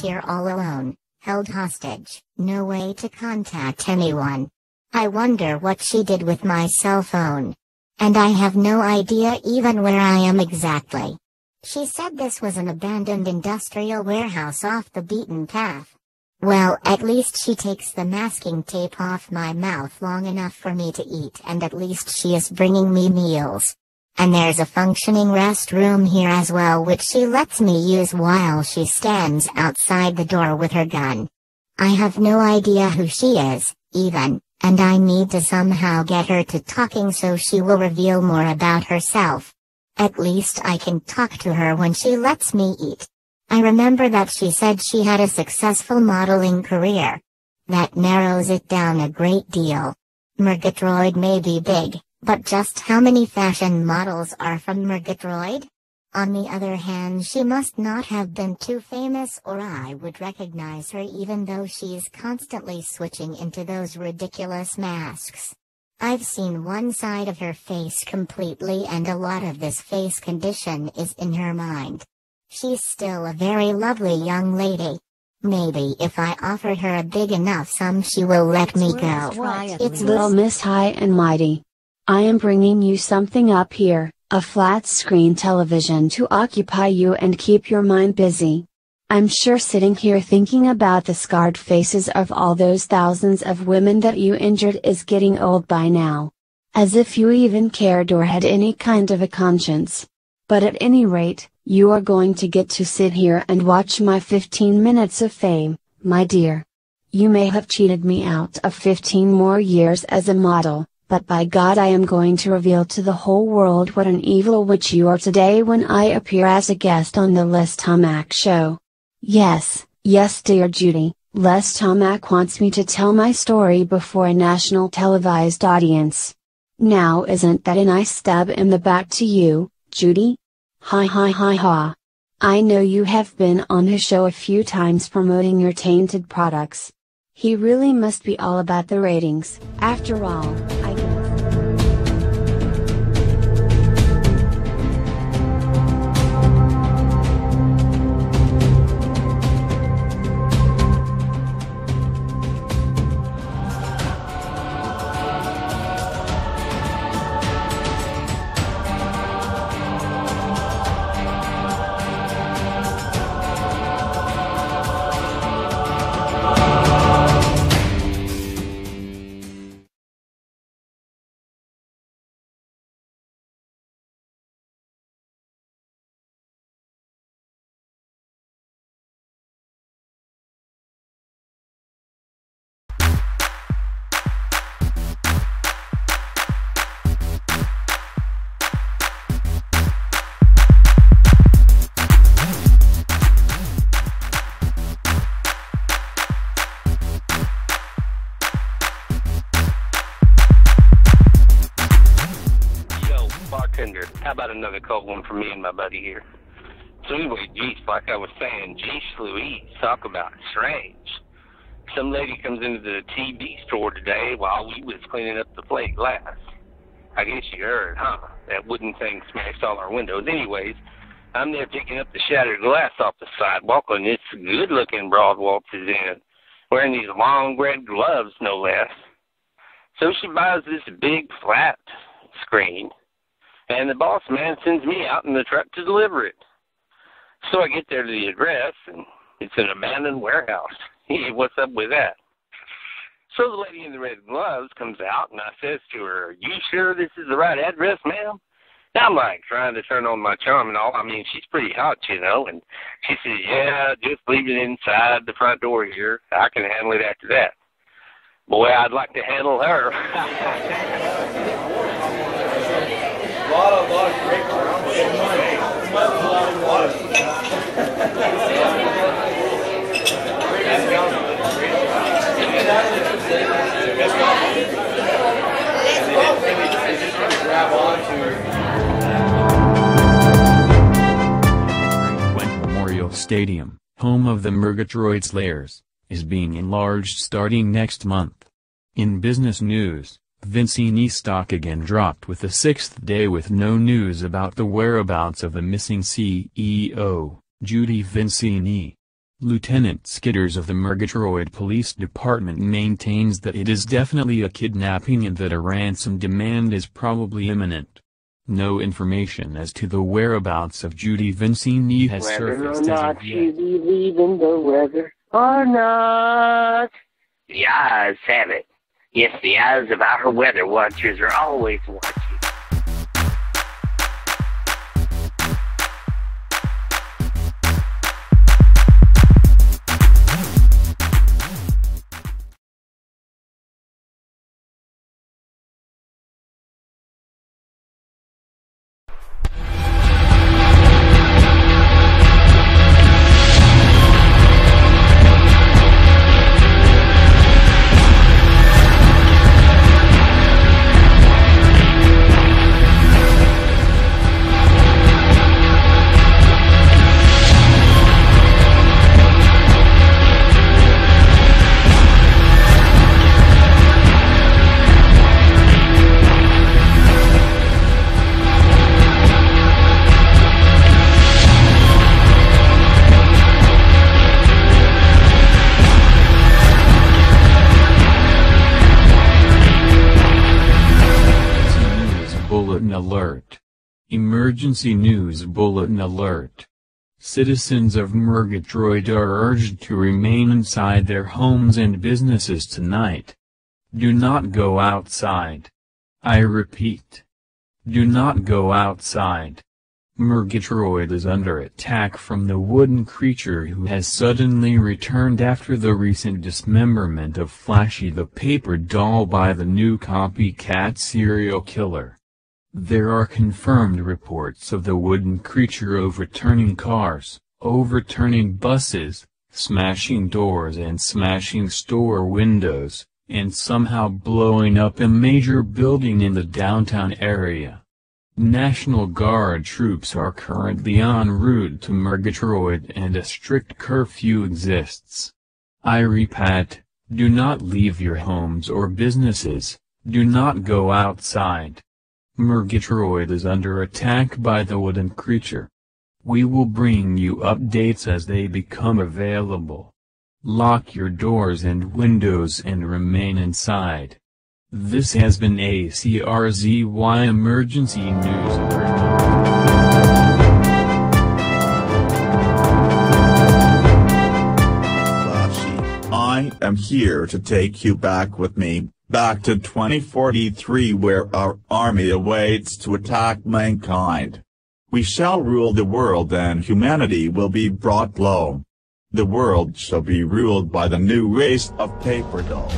here all alone, held hostage, no way to contact anyone. I wonder what she did with my cell phone. And I have no idea even where I am exactly. She said this was an abandoned industrial warehouse off the beaten path. Well, at least she takes the masking tape off my mouth long enough for me to eat, and at least she is bringing me meals. And there's a functioning restroom here as well, which she lets me use while she stands outside the door with her gun. I have no idea who she is, even, and I need to somehow get her to talking so she will reveal more about herself. At least I can talk to her when she lets me eat. I remember that she said she had a successful modeling career. That narrows it down a great deal. Murgatroyd may be big, but just how many fashion models are from Murgatroyd? On the other hand, she must not have been too famous or I would recognize her, even though she's constantly switching into those ridiculous masks. I've seen one side of her face completely, and a lot of this face condition is in her mind. She's still a very lovely young lady. Maybe if I offered her a big enough sum she will let me go. It's Little Miss High and Mighty. I am bringing you something up here, a flat screen television to occupy you and keep your mind busy. I'm sure sitting here thinking about the scarred faces of all those thousands of women that you injured is getting old by now. As if you even cared or had any kind of a conscience. But at any rate, you are going to get to sit here and watch my 15 minutes of fame, my dear. You may have cheated me out of 15 more years as a model, but by God I am going to reveal to the whole world what an evil witch you are today when I appear as a guest on the Les Tomac show. Yes, dear Judy, Les Tomac wants me to tell my story before a national televised audience. Now isn't that a nice stab in the back to you, Judy? Ha. I know you have been on his show a few times promoting your tainted products. He really must be all about the ratings. After all, I guess. Bartender, how about another cold one for me and my buddy here? So anyway, geez, like I was saying, geez Louise, talk about strange. Some lady comes into the TV store today while we was cleaning up the plate glass. I guess you heard, huh? That wooden thing smashed all our windows. Anyways, I'm there picking up the shattered glass off the sidewalk, and this good-looking broad waltzes in, wearing these long red gloves, no less. So she buys this big flat screen, and the boss man sends me out in the truck to deliver it. So I get there to the address, and it's an abandoned warehouse. What's up with that? So the lady in the red gloves comes out, and I says to her, "Are you sure this is the right address, ma'am?" Now I'm like trying to turn on my charm and all. I mean, she's pretty hot, you know. And she says, "Yeah, just leave it inside the front door here. I can handle it after that." Boy, I'd like to handle her. A lot of great Memorial Stadium, home of the Murgatroyd Slayers, is being enlarged starting next month. In business news, Vincini stock again dropped with the sixth day with no news about the whereabouts of the missing CEO, Judy Vincini. Lieutenant Skitters of the Murgatroyd Police Department maintains that it is definitely a kidnapping and that a ransom demand is probably imminent. No information as to the whereabouts of Judy Vincini has surfaced as of yet. Whether or not you believe in the weather or not. The eyes have it. Yes, the eyes of our weather watchers are always watching. Bulletin alert. Emergency news bulletin alert. Citizens of Murgatroyd are urged to remain inside their homes and businesses tonight. Do not go outside. I repeat. Do not go outside. Murgatroyd is under attack from the wooden creature who has suddenly returned after the recent dismemberment of Flashy the paper doll by the new copycat serial killer. There are confirmed reports of the wooden creature overturning cars, overturning buses, smashing doors and smashing store windows, and somehow blowing up a major building in the downtown area. National Guard troops are currently en route to Murgatroyd and a strict curfew exists. I repeat, do not leave your homes or businesses, do not go outside. Murgatroyd is under attack by the wooden creature. We will bring you updates as they become available. Lock your doors and windows and remain inside. This has been a CRZY Emergency News Alert. I am here to take you back with me, back to 2043 where our army awaits to attack mankind. We shall rule the world and humanity will be brought low. The world shall be ruled by the new race of paper dolls.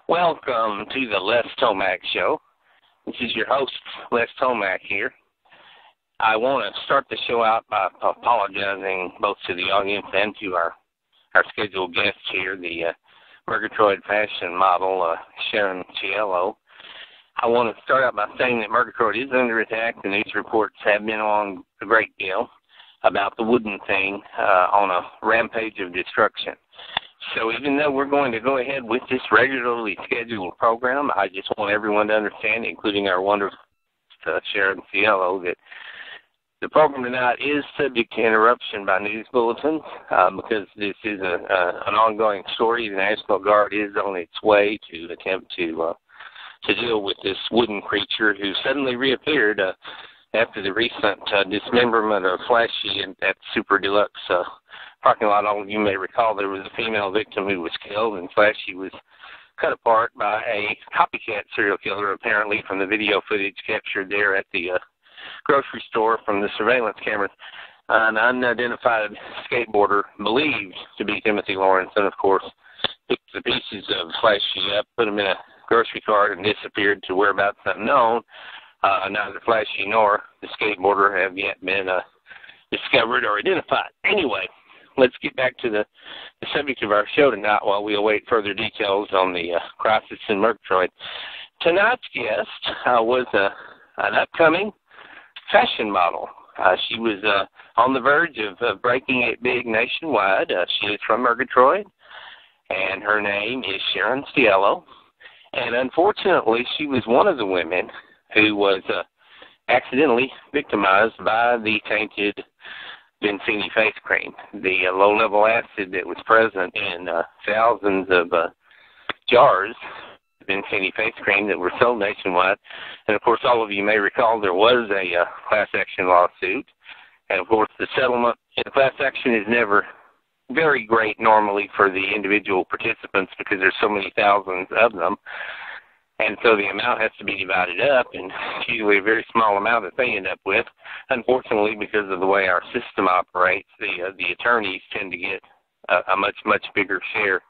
Welcome to the Les Tomac Show. This is your host, Les Tomac here. I want to start the show out by apologizing both to the audience and to our scheduled guest here, the Murgatroyd fashion model, Sharon Cielo. I want to start out by saying that Murgatroyd is under attack. The news reports have been on a great deal about the wooden thing on a rampage of destruction. So even though we're going to go ahead with this regularly scheduled program, I just want everyone to understand, including our wonderful Sharon Cielo, that the program tonight is subject to interruption by news bulletins because this is an ongoing story. The National Guard is on its way to attempt to deal with this wooden creature who suddenly reappeared after the recent dismemberment of Flashy at Super Deluxe parking lot. All of you may recall there was a female victim who was killed, and Flashy was cut apart by a copycat serial killer, apparently, from the video footage captured there at the grocery store from the surveillance cameras. an unidentified skateboarder believed to be Timothy Lawrence, and of course picked the pieces of Flashy up, put them in a grocery cart, and disappeared to whereabouts unknown. Neither Flashy nor the skateboarder have yet been discovered or identified. Anyway, let's get back to the subject of our show tonight while we await further details on the crisis in Murgatroyd. Tonight's guest was an upcoming fashion model. She was on the verge of breaking it big nationwide. She is from Murgatroyd, and her name is Sharon Cielo. And unfortunately, she was one of the women who was accidentally victimized by the tainted Vincini face cream, the low-level acid that was present in thousands of jars of Vincini face cream that were sold nationwide. And, of course, all of you may recall there was a class action lawsuit. And, of course, the settlement in the class action is never very great normally for the individual participants because there's so many thousands of them. And so the amount has to be divided up, and it's usually a very small amount that they end up with. Unfortunately, because of the way our system operates, the attorneys tend to get a much, much bigger share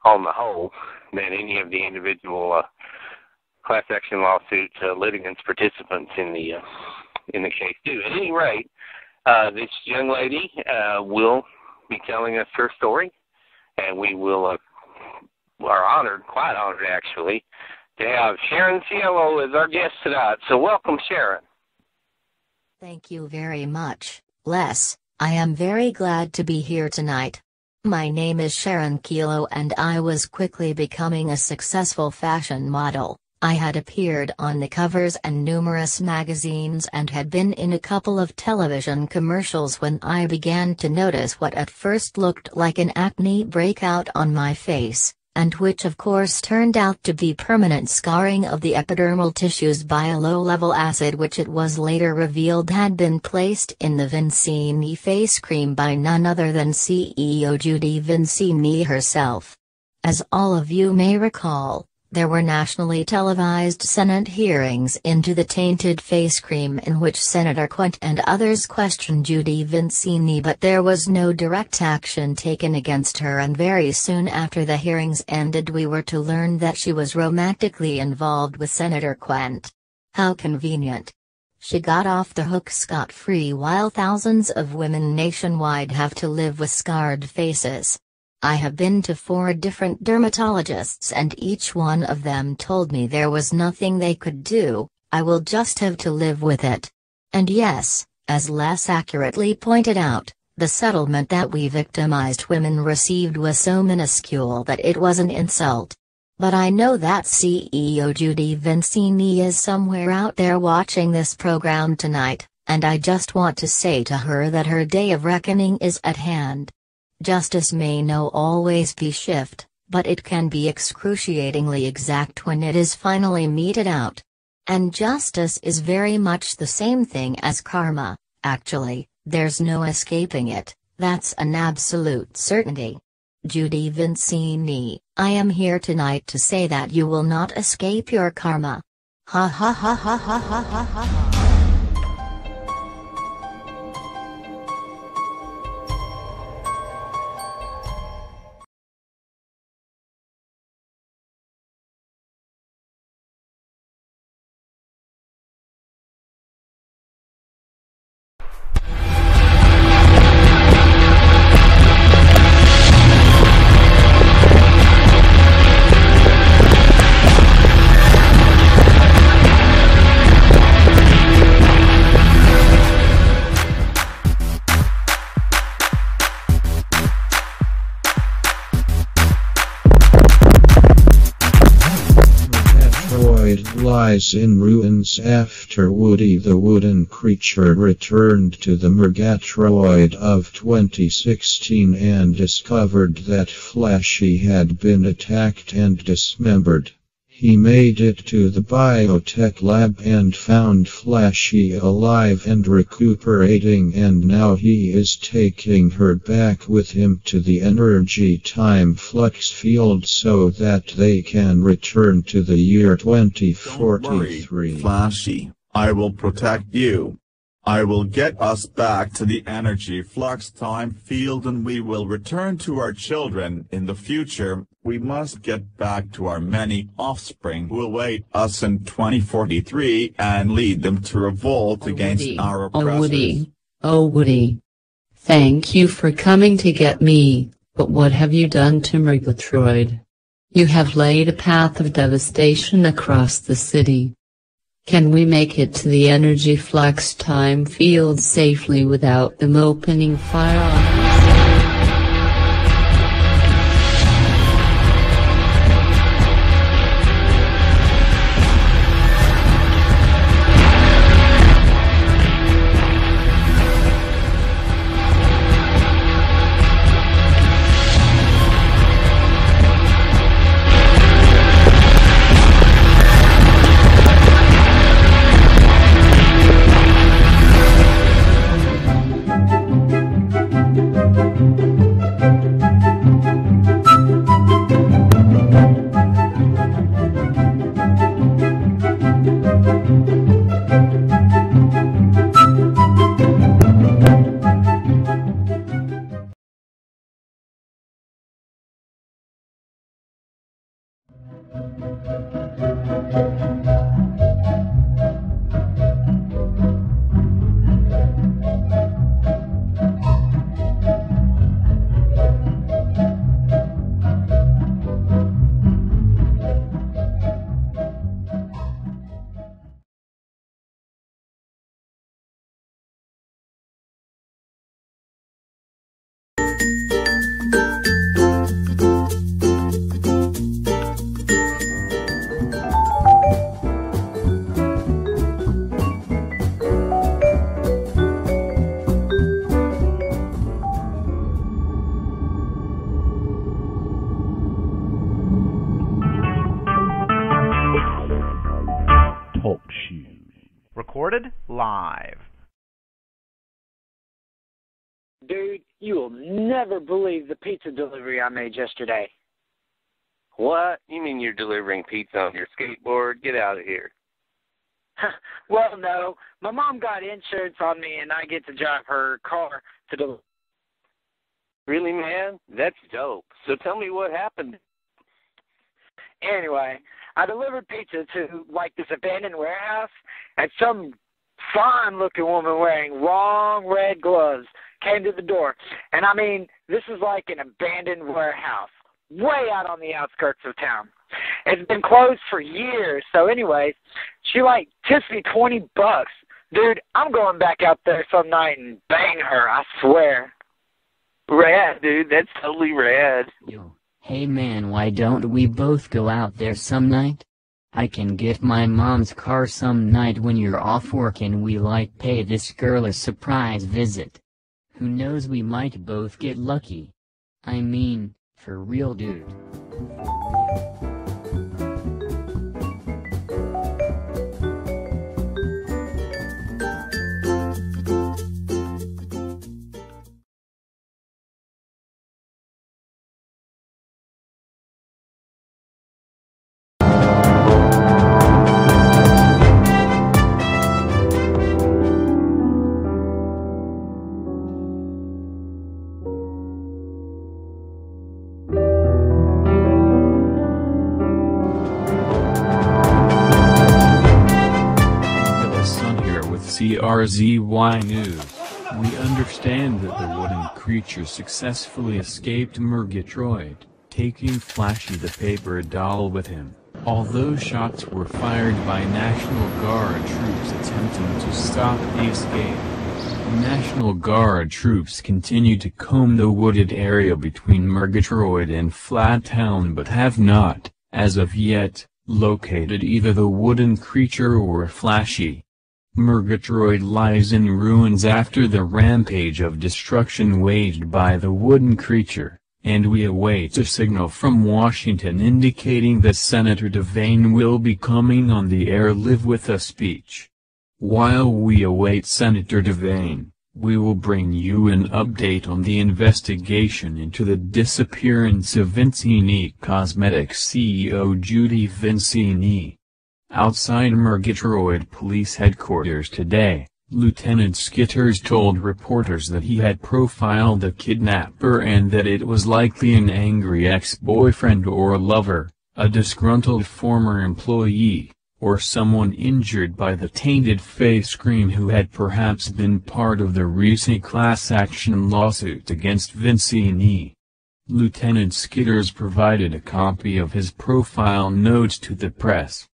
on the whole than any of the individual class action lawsuit litigants participants in the case do. At any rate, this young lady will be telling us her story, and we will are honored, quite honored actually, to have Sharon Cielo as our guest tonight. So welcome, Sharon. Thank you very much, Les. I am very glad to be here tonight. My name is Sharon Cielo, and I was quickly becoming a successful fashion model. I had appeared on the covers and numerous magazines and had been in a couple of television commercials when I began to notice what at first looked like an acne breakout on my face, and which of course turned out to be permanent scarring of the epidermal tissues by a low-level acid, which it was later revealed had been placed in the Vincini face cream by none other than CEO Judy Vincini herself. As all of you may recall, there were nationally televised Senate hearings into the tainted face cream in which Senator Quint and others questioned Judy Vincini, but there was no direct action taken against her, and very soon after the hearings ended we were to learn that she was romantically involved with Senator Quint. How convenient. She got off the hook scot-free while thousands of women nationwide have to live with scarred faces. I have been to 4 different dermatologists and each one of them told me there was nothing they could do, I will just have to live with it. And yes, as Les accurately pointed out, the settlement that we victimized women received was so minuscule that it was an insult. But I know that CEO Judy Vincini is somewhere out there watching this program tonight, and I just want to say to her that her day of reckoning is at hand. Justice may not always be swift, but it can be excruciatingly exact when it is finally meted out. And justice is very much the same thing as karma. Actually, there's no escaping it, that's an absolute certainty. Judy Vincini, I am here tonight to say that you will not escape your karma. Ha ha ha ha ha ha ha ha. Lies in ruins after Woody the wooden creature returned to the Murgatroyd of 2016 and discovered that Flashy had been attacked and dismembered. He made it to the biotech lab and found Flashy alive and recuperating, and now he is taking her back with him to the energy time flux field so that they can return to the year 2043. Don't worry, Flashy, I will protect you. I will get us back to the energy flux time field and we will return to our children in the future. We must get back to our many offspring who await us in 2043 and lead them to revolt against our oppressors. Oh Woody. Thank you for coming to get me, but what have you done to Murgatroyd? You have laid a path of devastation across the city. Can we make it to the energy flux time field safely without them opening fire on us? Recorded live. Dude, you will never believe the pizza delivery I made yesterday. What? You mean you're delivering pizza on your skateboard? Get out of here. Well, no. My mom got insurance on me, and I get to drive her car to deliver. Really, man? That's dope. So tell me what happened. Anyway, I delivered pizza to, like, this abandoned warehouse, and some fine-looking woman wearing long red gloves came to the door. And, I mean, this is like an abandoned warehouse, way out on the outskirts of town. It's been closed for years, so anyways, she, like, tips me $20. Dude, I'm going back out there some night and bang her, I swear. Rad, dude. That's totally rad. Yo. Hey man, why don't we both go out there some night? I can get my mom's car some night when you're off work and we like pay this girl a surprise visit. Who knows, we might both get lucky. I mean, for real dude. CRZY News. We understand that the wooden creature successfully escaped Murgatroyd, taking Flashy the paper doll with him, although shots were fired by National Guard troops attempting to stop the escape. National Guard troops continue to comb the wooded area between Murgatroyd and Flat Town but have not, as of yet, located either the wooden creature or Flashy. Murgatroyd lies in ruins after the rampage of destruction waged by the wooden creature, and we await a signal from Washington indicating that Senator Devane will be coming on the air live with a speech. While we await Senator Devane, we will bring you an update on the investigation into the disappearance of Vincini Cosmetics CEO Judy Vincini. Outside Murgatroyd Police Headquarters today, Lieutenant Skitters told reporters that he had profiled the kidnapper and that it was likely an angry ex-boyfriend or lover, a disgruntled former employee, or someone injured by the tainted face cream who had perhaps been part of the recent class action lawsuit against Vincini. Lieutenant Skitters provided a copy of his profile notes to the press.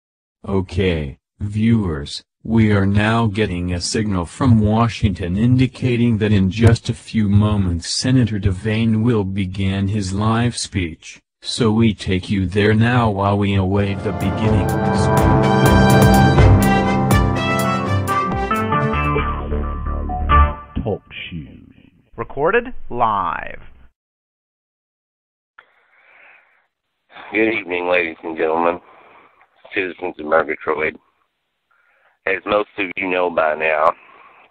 Okay, viewers, we are now getting a signal from Washington indicating that in just a few moments Senator Devane will begin his live speech, so we take you there now while we await the beginning. Talk shoes. Recorded live. Good evening, ladies and gentlemen, citizens of Murgatroyd. As most of you know by now,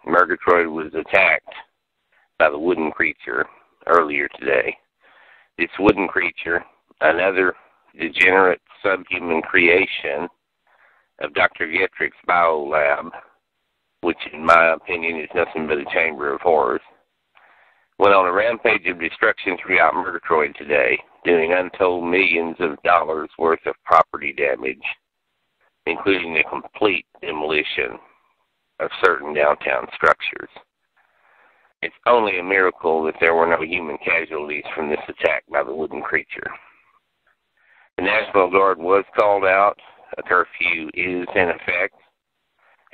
Murgatroyd was attacked by the wooden creature earlier today. This wooden creature, another degenerate subhuman creation of Dr. Getrick's biolab, which in my opinion is nothing but a chamber of horrors, went on a rampage of destruction throughout Murgatroyd today, doing untold millions of dollars worth of property damage, including the complete demolition of certain downtown structures. It's only a miracle that there were no human casualties from this attack by the wooden creature. The National Guard was called out, a curfew is in effect,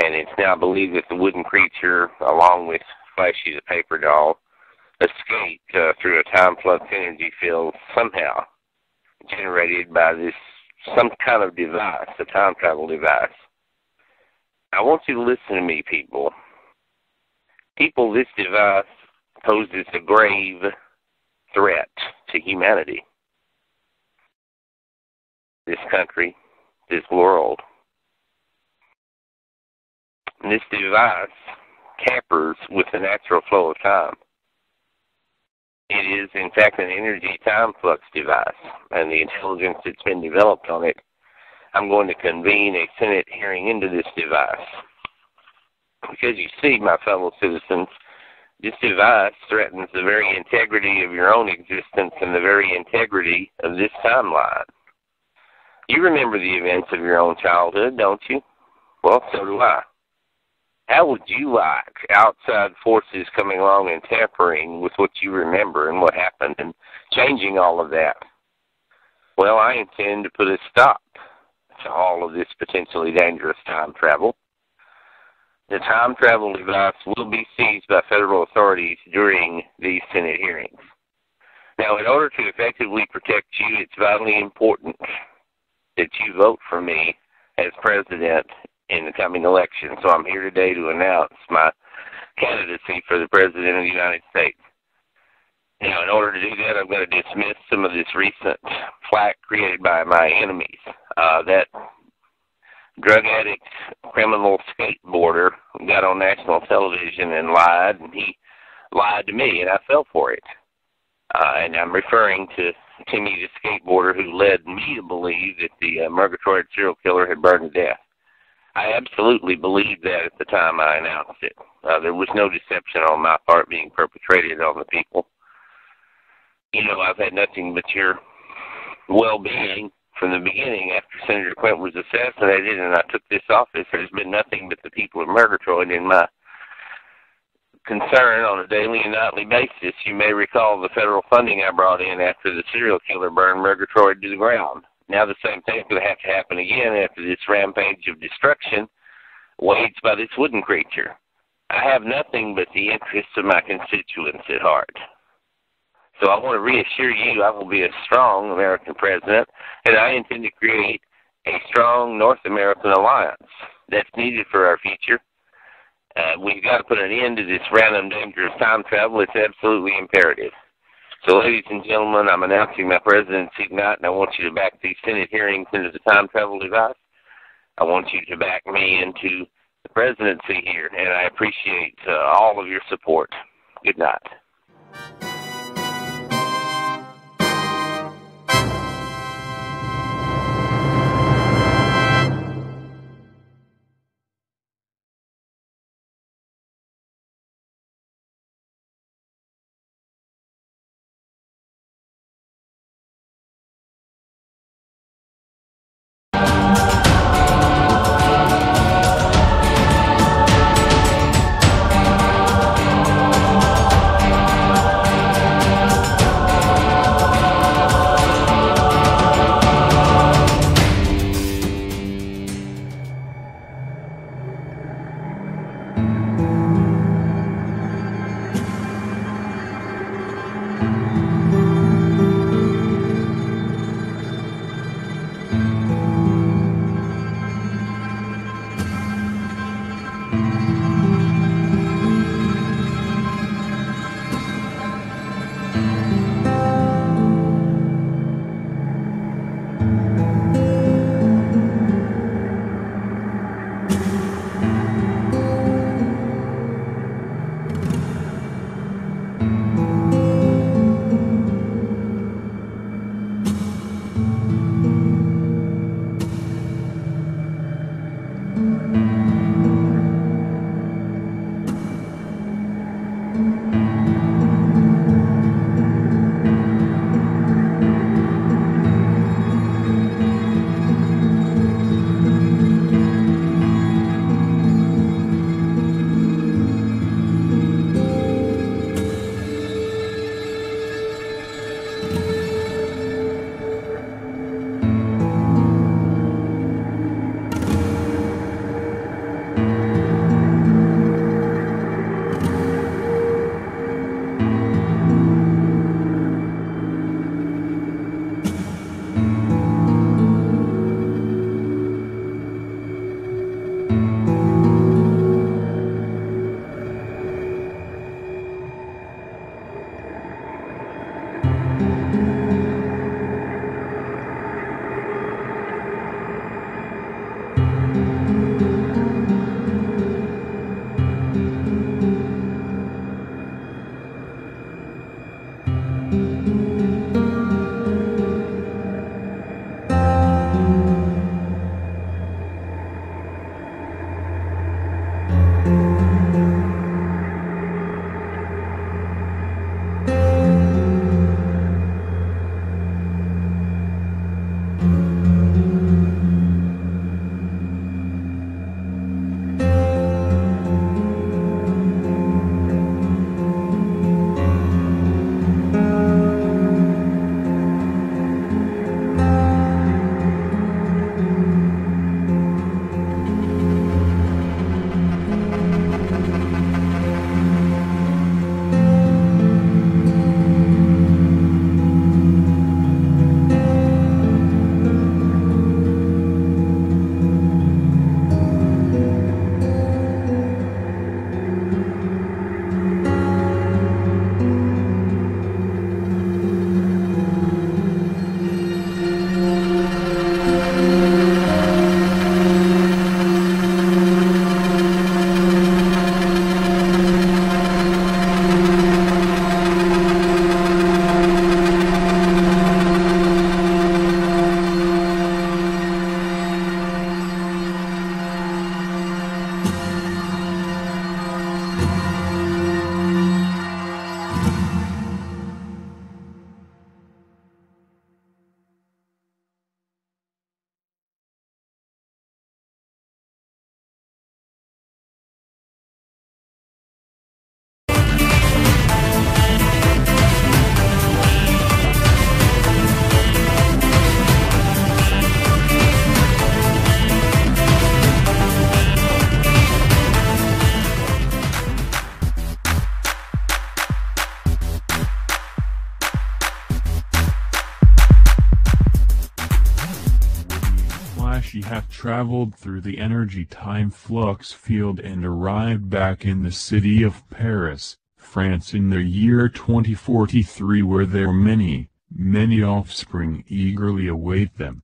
and it's now believed that the wooden creature, along with Flashy the paper doll, escaped through a time flux energy field somehow generated by this some kind of device, a time travel device. I want you to listen to me, people. People, this device poses a grave threat to humanity. This country, this world. And this device tampers with the natural flow of time. It is, in fact, an energy time flux device, and the intelligence that's been developed on it, I'm going to convene a Senate hearing into this device. Because you see, my fellow citizens, this device threatens the very integrity of your own existence and the very integrity of this timeline. You remember the events of your own childhood, don't you? Well, so do I. How would you like outside forces coming along and tampering with what you remember and what happened and changing all of that? Well, I intend to put a stop to all of this potentially dangerous time travel. The time travel device will be seized by federal authorities during these Senate hearings. Now, in order to effectively protect you, it's vitally important that you vote for me as president in the coming election. So I'm here today to announce my candidacy for the President of the United States. Now, in order to do that, I'm going to dismiss some of this recent flack created by my enemies. That drug addict, criminal skateboarder got on national television and lied, and he lied to me, and I fell for it. And I'm referring to Timmy the skateboarder who led me to believe that the Murgatroyd serial killer had burned to death. I absolutely believed that at the time I announced it. There was no deception on my part being perpetrated on the people. You know, I've had nothing but your well-being from the beginning. After Senator Clinton was assassinated and I took this office, there's been nothing but the people of Murgatroyd in my concern on a daily and nightly basis. You may recall the federal funding I brought in after the serial killer burned Murgatroyd to the ground. Now the same thing's going to have to happen again after this rampage of destruction waged by this wooden creature. I have nothing but the interests of my constituents at heart. So I want to reassure you I will be a strong American president, and I intend to create a strong North American alliance that's needed for our future. We've got to put an end to this random, dangerous time travel. It's absolutely imperative. So, ladies and gentlemen, I'm announcing my presidency tonight, and I want you to back these Senate hearings into the time travel device. I want you to back me into the presidency here, and I appreciate all of your support. Good night. she hath travelled through the energy-time flux field and arrived back in the city of Paris, France in the year 2043, where their many, many offspring eagerly await them.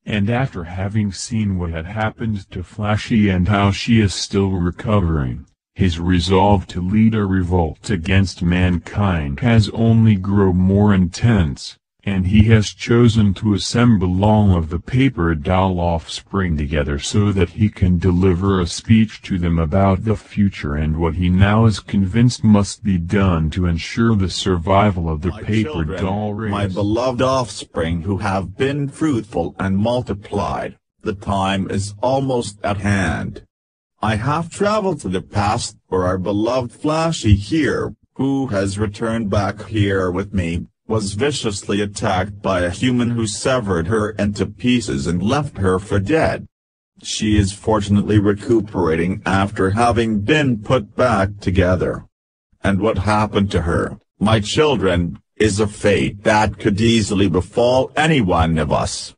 And after having seen what had happened to Flashy and how she is still recovering, his resolve to lead a revolt against mankind has only grown more intense, and he has chosen to assemble all of the paper doll offspring together so that he can deliver a speech to them about the future and what he now is convinced must be done to ensure the survival of the paper doll race. My beloved offspring who have been fruitful and multiplied, the time is almost at hand. I have traveled to the past for our beloved Flashy here, who has returned back here with me, was viciously attacked by a human who severed her into pieces and left her for dead. She is fortunately recuperating after having been put back together. And what happened to her, my children, is a fate that could easily befall any one of us.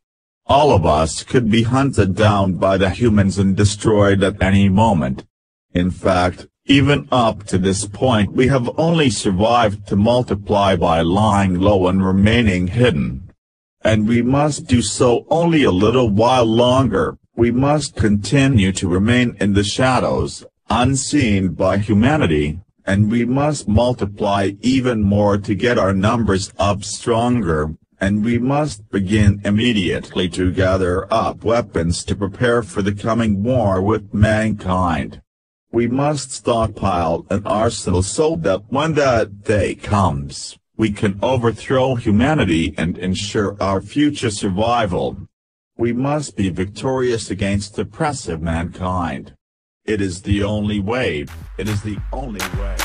All of us could be hunted down by the humans and destroyed at any moment. In fact, even up to this point we have only survived to multiply by lying low and remaining hidden. And we must do so only a little while longer. We must continue to remain in the shadows, unseen by humanity, and we must multiply even more to get our numbers up stronger, and we must begin immediately to gather up weapons to prepare for the coming war with mankind. We must stockpile an arsenal so that when that day comes, we can overthrow humanity and ensure our future survival. We must be victorious against oppressive mankind. It is the only way. It is the only way.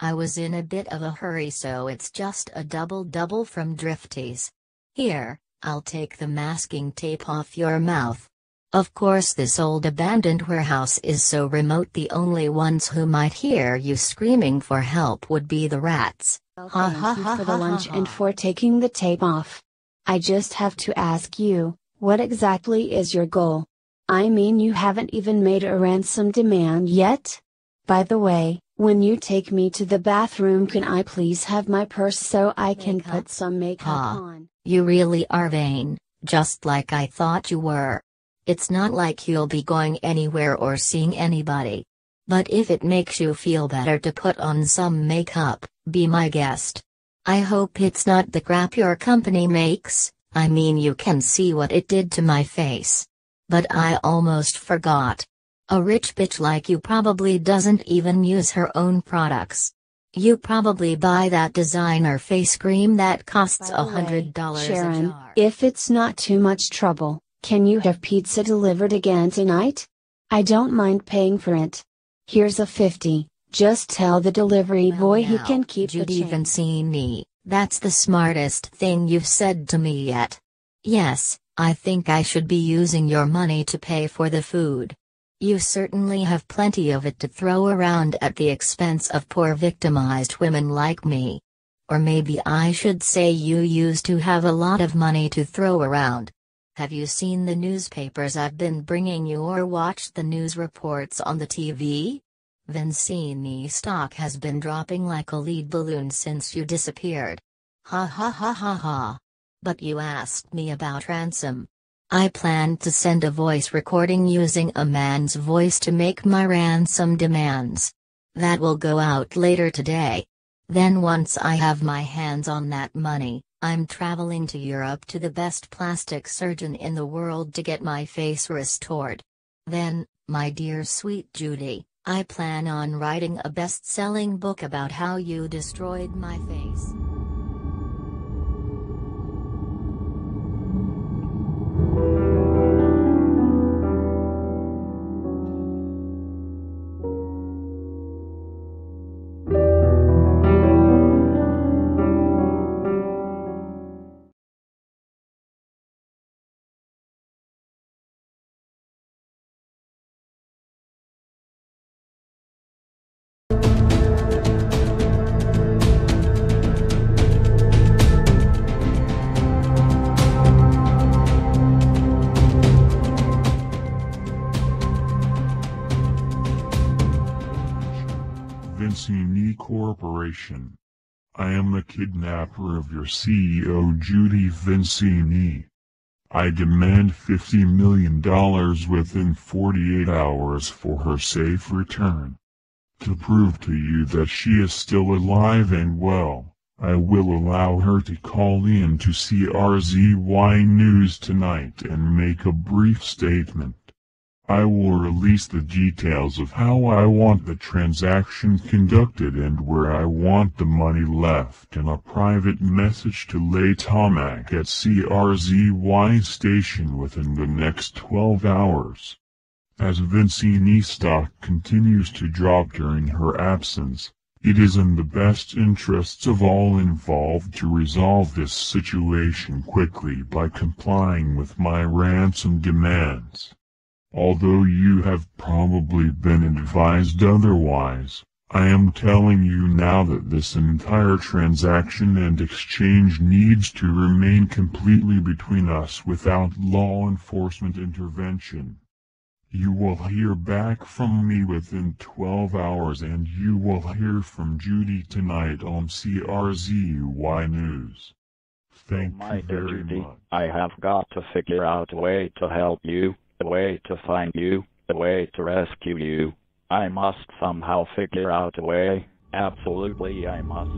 I was in a bit of a hurry, so it's just a double from Drifties. Here, I'll take the masking tape off your mouth. Of course, this old abandoned warehouse is so remote the only ones who might hear you screaming for help would be the rats. Well, thank you for the lunch and for taking the tape off. I just have to ask you, what exactly is your goal? I mean, you haven't even made a ransom demand yet? By the way, when you take me to the bathroom, can I please have my purse so I can put some makeup on? You really are vain, just like I thought you were. It's not like you'll be going anywhere or seeing anybody. But if it makes you feel better to put on some makeup, be my guest. I hope it's not the crap your company makes. I mean, you can see what it did to my face. But I almost forgot. A rich bitch like you probably doesn't even use her own products. You probably buy that designer face cream that costs $100 Sharon, a jar. if it's not too much trouble, can you have pizza delivered again tonight? I don't mind paying for it. Here's a 50. Just tell the delivery boy he can keep the Judy change. Vincini, that's the smartest thing you've said to me yet. Yes, I think I should be using your money to pay for the food. You certainly have plenty of it to throw around at the expense of poor victimized women like me. Or maybe I should say you used to have a lot of money to throw around. Have you seen the newspapers I've been bringing you or watched the news reports on the TV? Vincini stock has been dropping like a lead balloon since you disappeared. Ha ha ha ha ha. But you asked me about ransom. I planned to send a voice recording using a man's voice to make my ransom demands. That will go out later today. Then once I have my hands on that money, I'm traveling to Europe to the best plastic surgeon in the world to get my face restored. Then, my dear sweet Judy, I plan on writing a best-selling book about how you destroyed my face. Vincini Corporation. I am the kidnapper of your CEO Judy Vincini. I demand $50 million within 48 hours for her safe return. To prove to you that she is still alive and well, I will allow her to call in to CRZY News tonight and make a brief statement. I will release the details of how I want the transaction conducted and where I want the money left in a private message to Lay Tomac at CRZY station within the next 12 hours. As Vincini stock continues to drop during her absence, it is in the best interests of all involved to resolve this situation quickly by complying with my ransom demands. Although you have probably been advised otherwise, I am telling you now that this entire transaction and exchange needs to remain completely between us without law enforcement intervention. You will hear back from me within 12 hours and you will hear from Judy tonight on CRZY News. Thank you very much. I have got to figure out a way to help you, a way to find you, a way to rescue you. I must somehow figure out a way. Absolutely I must.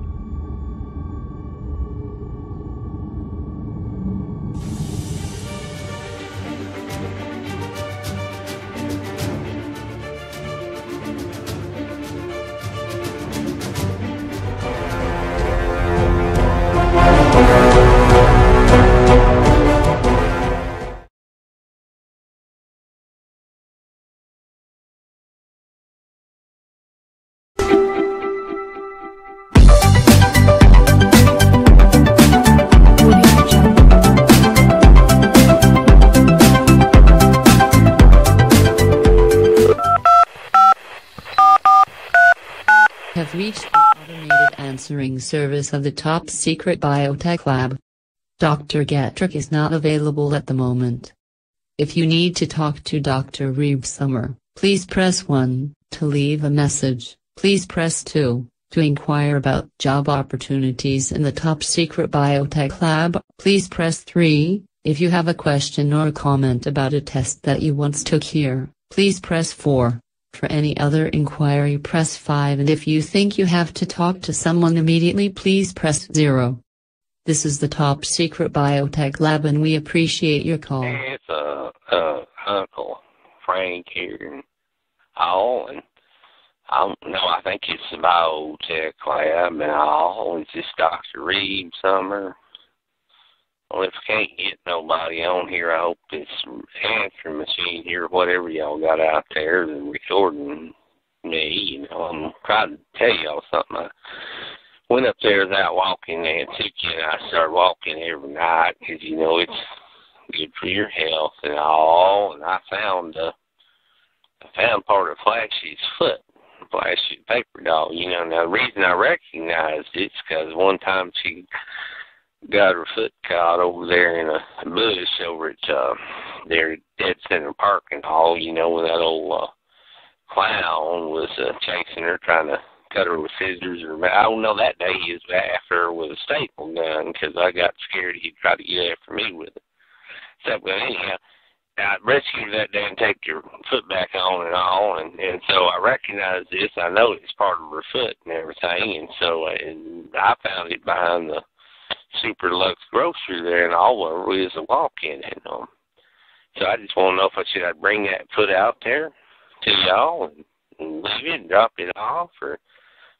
Have reached the automated answering service of the top secret biotech lab. Dr. Getrick is not available at the moment. If you need to talk to Dr. Reeb Summer, please press 1. To leave a message, please press 2. To inquire about job opportunities in the top secret biotech lab, please press 3. If you have a question or a comment about a test that you once took here, please press 4. For any other inquiry press 5, and if you think you have to talk to someone immediately please press 0. This is the top secret biotech lab and we appreciate your call. It's Uncle Frank here and all, and I don't know, I think it's the biotech lab and all. It's just Dr. Reeb Summer. Well, if I can't get nobody on here, I hope this answering machine here, whatever y'all got out there, and recording me, you know, I'm trying to tell y'all something. I went up there without walking and I started walking every night because, you know, it's good for your health and all, and I found part of Flashy's foot, Flashy's paper doll, you know. Now, the reason I recognized it's because one time she got her foot caught over there in a bush over at their Dead Center Park and all, you know, when that old clown was chasing her, trying to cut her with scissors. Or I don't know, that day he was after her with a staple gun because I got scared he'd try to get after me with it. So, but anyhow, I rescued that day and take your foot back on and all, and so I recognized this. I know it's part of her foot and everything, and so I found it behind the Super Lux grocery there, and all of it was a walk-in. And so I just want to know if I'd bring that foot out there to y'all and leave it and drop it off, or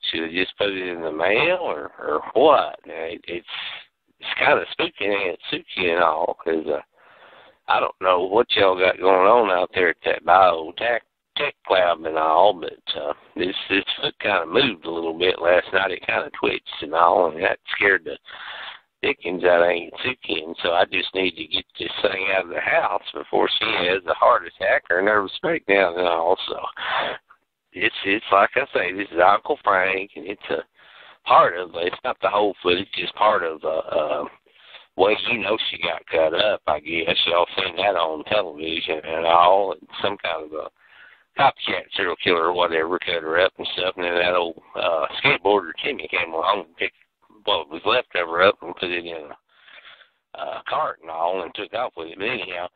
should I just put it in the mail, or what? Now, it's kind of spooky and spooky and all, because I don't know what y'all got going on out there at that biotech lab and all, but this foot kind of moved a little bit last night. It kind of twitched and all, and that scared the dickens out of Aunt Suki, and so I just need to get this thing out of the house before she has a heart attack or a nervous breakdown and all. So it's like I say, this is Uncle Frank, and it's a part of it's not the whole foot, it's just part of well, you know, she got cut up, I guess. Y'all seen that on television and all, and some kind of a copycat serial killer or whatever cut her up and stuff, and then that old skateboarder Timmy came along and picked what was left of her up and put it in a cart and all and took off with it. But anyhow,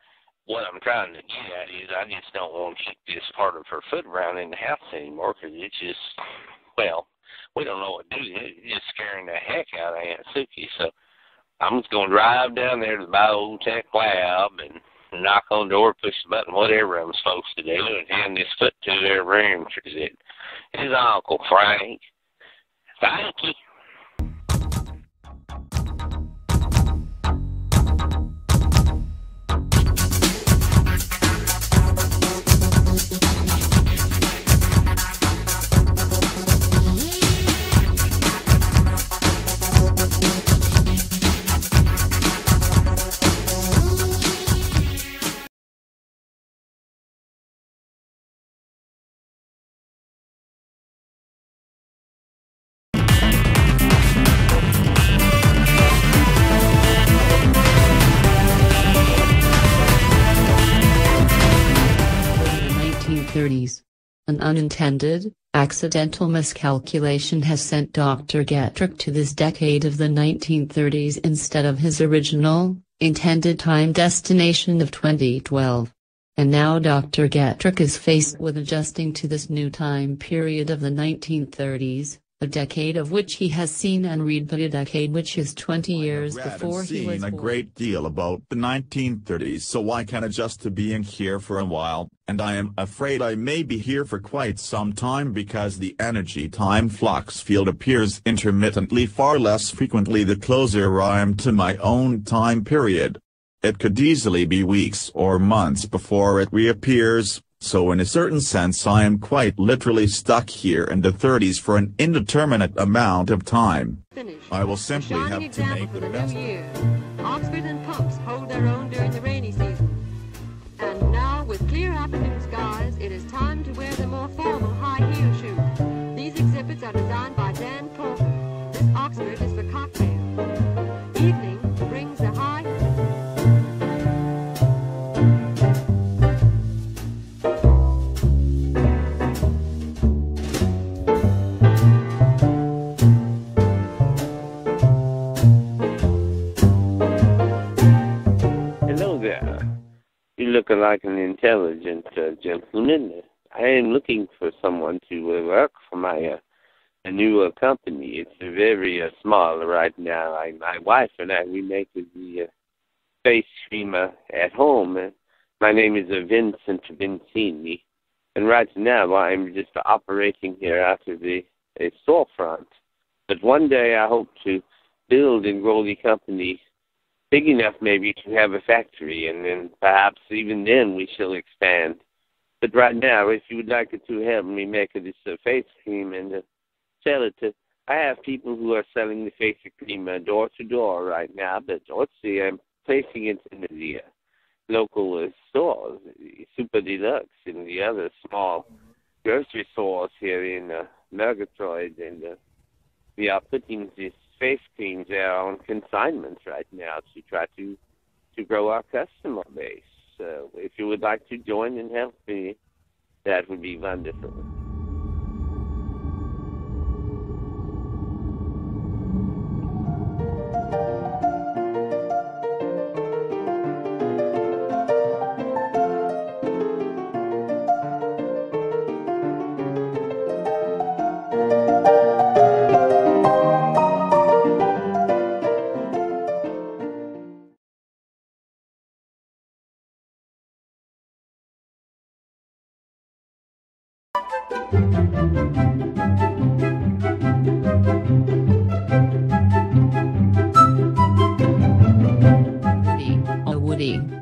what I'm trying to get at is I just don't want to keep this part of her foot around in the house anymore because it's just, well, we don't know what to do. It's just scaring the heck out of Aunt Suki. So I'm just going to drive down there to the Biotech lab and knock on the door, push the button, whatever I'm supposed to do, and hand this foot to their room. His Uncle Frank. Thank you. An unintended, accidental miscalculation has sent Dr. Getrick to this decade of the 1930s instead of his original, intended time destination of 2012. And now Dr. Getrick is faced with adjusting to this new time period of the 1930s, a decade of which he has seen and read, but a decade which is 20 years before he was born. A great deal about the 1930s, so I can adjust to being here for a while, and I am afraid I may be here for quite some time because the energy time flux field appears intermittently far less frequently the closer I am to my own time period. It could easily be weeks or months before it reappears. So in a certain sense I am quite literally stuck here in the 30s for an indeterminate amount of time. I will simply have to make the best. Oxford and pumps hold their own during the rainy season. And now with clear afternoon skies, it is time to wear the more formal high heel shoes. These exhibits are designed by Dan Porter. This Oxford is for cocktail. Evening brings the high. Looking like an intelligent gentleman. I am looking for someone to work for my a new company. It's very small right now. My wife and I, we make the face cream at home. My name is Vincent Vincini, and right now I'm just operating here out of a storefront. But one day I hope to build and grow the company big enough maybe to have a factory, and then perhaps even then we shall expand. But right now, if you would like to help me make this face cream and sell it, I have people who are selling the face cream door to door right now, but let's see, I'm placing it in the local stores, Super Deluxe, and the other small grocery stores here in Murgatroyd, and we are putting this face creams there on consignment right now to try to grow our customer base. So if you would like to join and help me, that would be wonderful.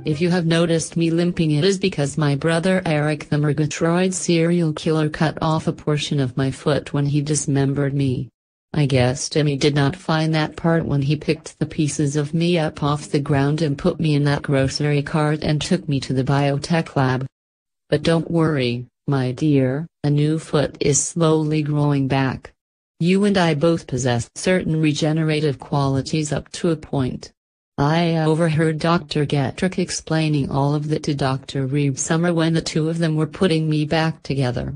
If you have noticed me limping, it is because my brother Eric the Murgatroyd serial killer cut off a portion of my foot when he dismembered me. I guess Timmy did not find that part when he picked the pieces of me up off the ground and put me in that grocery cart and took me to the biotech lab. But don't worry, my dear, a new foot is slowly growing back. You and I both possess certain regenerative qualities up to a point. I overheard Dr. Getrick explaining all of that to Dr. Reeb Summer when the two of them were putting me back together.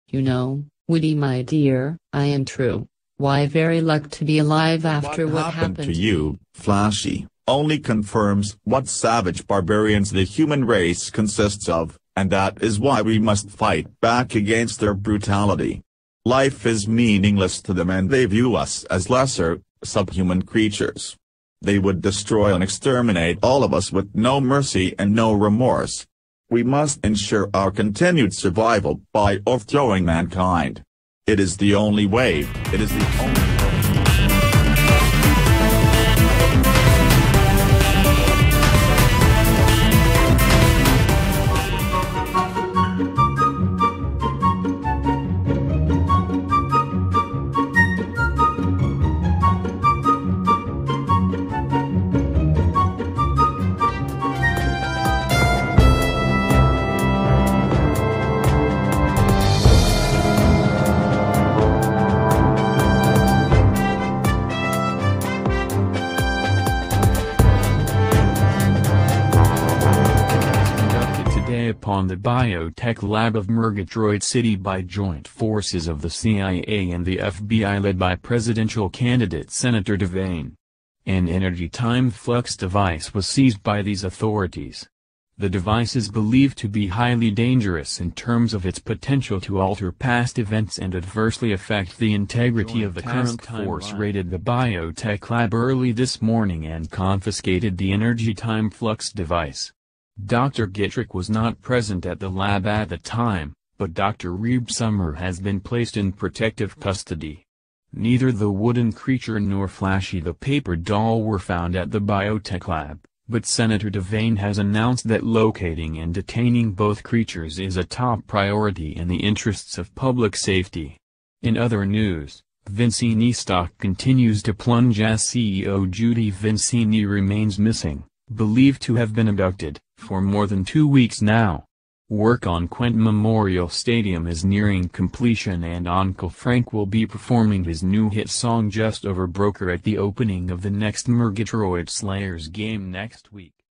You know, Woody my dear, I am true. Why very lucky to be alive after what happened to you, Flashy? only confirms what savage barbarians the human race consists of, and that is why we must fight back against their brutality. Life is meaningless to them and they view us as lesser, subhuman creatures. They would destroy and exterminate all of us with no mercy and no remorse. We must ensure our continued survival by overthrowing mankind. It is the only way. It is the only way. Upon the biotech lab of Murgatroyd City by joint forces of the CIA and the FBI led by presidential candidate Senator Devane. An energy time flux device was seized by these authorities. The device is believed to be highly dangerous in terms of its potential to alter past events and adversely affect the integrity of the current force. Raided the biotech lab early this morning and confiscated the energy time flux device. Dr. Gittrick was not present at the lab at the time, but Dr. Reeb Summer has been placed in protective custody. Neither the wooden creature nor Flashy the paper doll were found at the biotech lab, but Senator Devane has announced that locating and detaining both creatures is a top priority in the interests of public safety. In other news, Vincini stock continues to plunge as CEO Judy Vincini remains missing, believed to have been abducted, for more than 2 weeks now. Work on Quentin Memorial Stadium is nearing completion and Uncle Frank will be performing his new hit song Just Over Broker at the opening of the next Murgatroyd Slayers game next week.